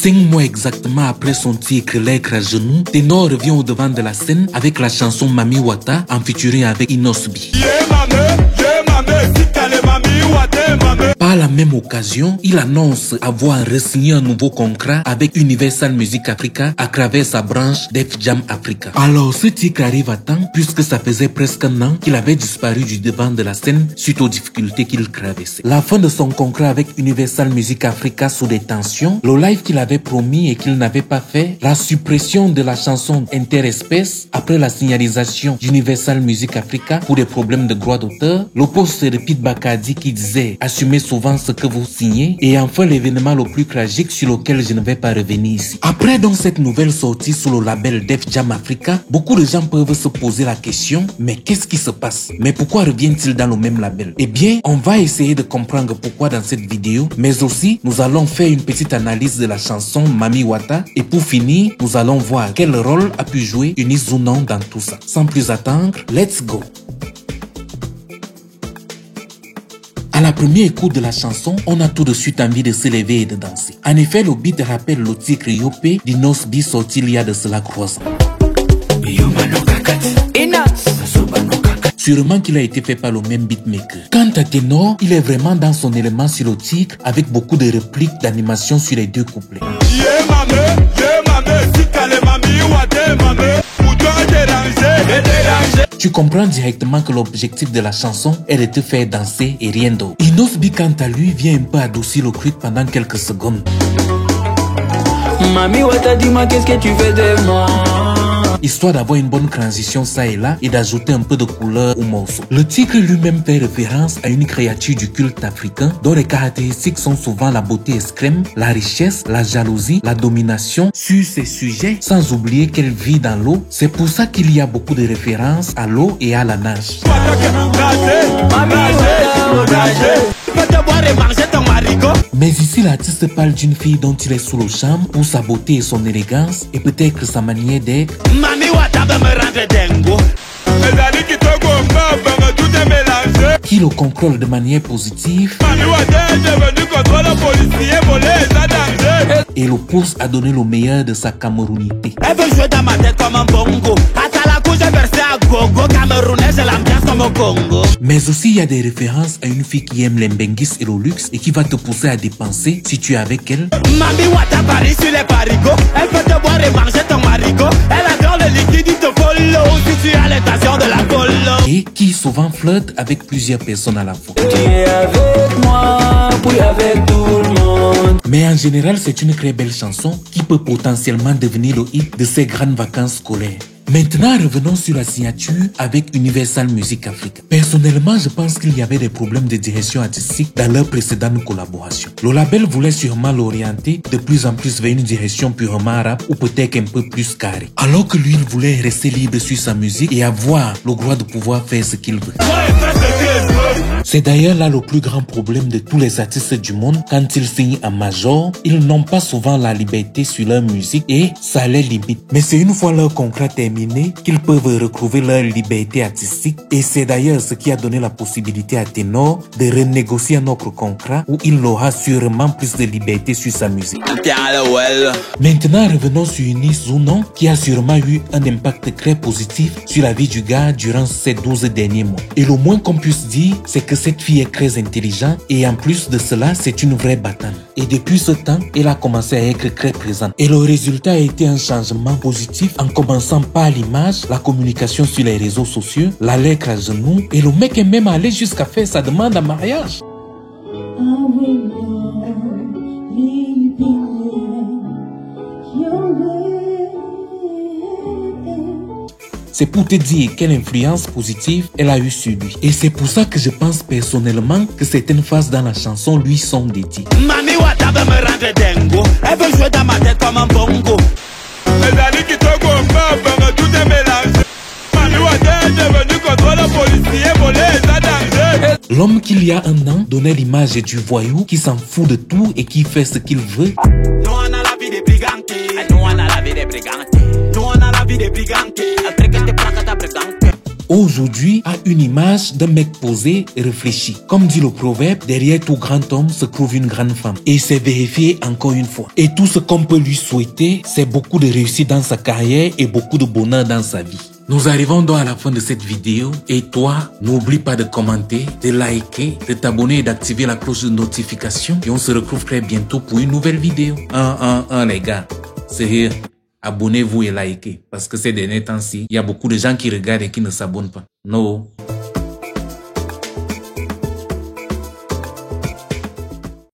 5 mois exactement après son titre L'Aigre à genoux, Ténor revient au devant de la scène avec la chanson Mami Wata en featuring avec Inosbi. Par la même occasion, il annonce avoir re-signé un nouveau contrat avec Universal Music Africa à travers sa branche Def Jam Africa. Alors ce titre arrive à temps puisque ça faisait presque un an qu'il avait disparu du devant de la scène suite aux difficultés qu'il traversait. La fin de son contrat avec Universal Music Africa sous des tensions, le live qu'il avait promis et qu'il n'avait pas fait, la suppression de la chanson Interespèce après la signalisation d'Universal Music Africa pour des problèmes de droits d'auteur, le post de Pete Bakadi qui disait « Assumez souvent ce que vous signez » et enfin l'événement le plus tragique sur lequel je ne vais pas revenir ici. Après donc cette nouvelle sortie sous le label Def Jam Africa, beaucoup de gens peuvent se poser la question « Mais qu'est-ce qui se passe? Mais pourquoi revient-il dans le même label ?» Eh bien, on va essayer de comprendre pourquoi dans cette vidéo, mais aussi nous allons faire une petite analyse de la chanson Mami Wata et pour finir, nous allons voir quel rôle a pu jouer Eunice Zounon dans tout ça. Sans plus attendre, let's go! À la première écoute de la chanson, on a tout de suite envie de se lever et de danser. En effet, le beat rappelle le titre Yopé d'Inosbi sorti il y a de cela 3 ans. Sûrement qu'il a été fait par le même beatmaker. Quant à Ténor, il est vraiment dans son élément sur le titre avec beaucoup de répliques d'animation sur les deux couplets. Tu comprends directement que l'objectif de la chanson est de te faire danser et rien d'autre. Inosbi quant à lui vient un peu adoucir le truc pendant quelques secondes. Mami Wata, dis-moi qu'est-ce que tu fais de moi? Histoire d'avoir une bonne transition ça et là et d'ajouter un peu de couleur au morceau. Le titre lui-même fait référence à une créature du culte africain dont les caractéristiques sont souvent la beauté extrême, la richesse, la jalousie, la domination sur ces sujets, sans oublier qu'elle vit dans l'eau. C'est pour ça qu'il y a beaucoup de références à l'eau et à la nage. Mais ici l'artiste parle d'une fille dont il est sous le charme pour sa beauté et son élégance et peut-être sa manière d'être. Qui le contrôle de manière positive et le pousse à donner le meilleur de sa camerounité. Elle veut jouer dans ma tête comme un bongo. À la couche, j'ai versé à gogo. Camerounaise, elle l'ambiance comme au Congo. Mais aussi, il y a des références à une fille qui aime les mbenguis et le luxe et qui va te pousser à dépenser si tu es avec elle. Mami Wata Paris sur les parigots. Elle peut te boire et manger ton marigot. Elle adore le liquide, il te follow si tu as l'intention de la follow. Et qui souvent flirte avec plusieurs personnes à la fois. Tu es avec moi, puis avec tout le monde. Mais en général, c'est une très belle chanson qui peut potentiellement devenir le hit de ces grandes vacances scolaires. Maintenant, revenons sur la signature avec Universal Music Africa. Personnellement, je pense qu'il y avait des problèmes de direction artistique dans leur précédente collaboration. Le label voulait sûrement l'orienter de plus en plus vers une direction purement rap ou peut-être un peu plus carré. Alors que lui, il voulait rester libre sur sa musique et avoir le droit de pouvoir faire ce qu'il veut. C'est d'ailleurs là le plus grand problème de tous les artistes du monde. Quand ils signent en major, ils n'ont pas souvent la liberté sur leur musique et ça les limite. Mais c'est une fois leur contrat terminé qu'ils peuvent retrouver leur liberté artistique et c'est d'ailleurs ce qui a donné la possibilité à Ténor de renégocier un autre contrat où il aura sûrement plus de liberté sur sa musique. Maintenant, revenons sur Eunice Zounon qui a sûrement eu un impact très positif sur la vie du gars durant ces 12 derniers mois. Et le moins qu'on puisse dire, c'est que cette fille est très intelligente et en plus de cela, c'est une vraie battante. Et depuis ce temps, elle a commencé à être très présente. Et le résultat a été un changement positif en commençant par l'image, la communication sur les réseaux sociaux, la lettre à genoux et le mec est même allé jusqu'à faire sa demande en mariage. C'est pour te dire quelle influence positive elle a eu sur lui. Et c'est pour ça que je pense personnellement que certaines phases dans la chanson lui sont dédiées. Mami Wata veut me rendre dingo. Elle veut jouer dans ma tête comme un bongo. Les amis qui te gomment, tout est mélangé. Mami Wata est devenu contrôle policier, volé et ça danger. L'homme qu'il y a un an donnait l'image du voyou qui s'en fout de tout et qui fait ce qu'il veut. Nous on a la vie des brigantes. Nous on a la vie des brigantes. Nous on a la vie des brigantes. aujourd'hui a une image d'un mec posé et réfléchi. Comme dit le proverbe, derrière tout grand homme se trouve une grande femme. Et c'est vérifié encore une fois. Et tout ce qu'on peut lui souhaiter, c'est beaucoup de réussite dans sa carrière et beaucoup de bonheur dans sa vie. Nous arrivons donc à la fin de cette vidéo et toi, n'oublie pas de commenter, de liker, de t'abonner et d'activer la cloche de notification et on se retrouve très bientôt pour une nouvelle vidéo. Les gars, sérieux, abonnez-vous et likez parce que ces derniers temps-ci, il y a beaucoup de gens qui regardent et qui ne s'abonnent pas. No.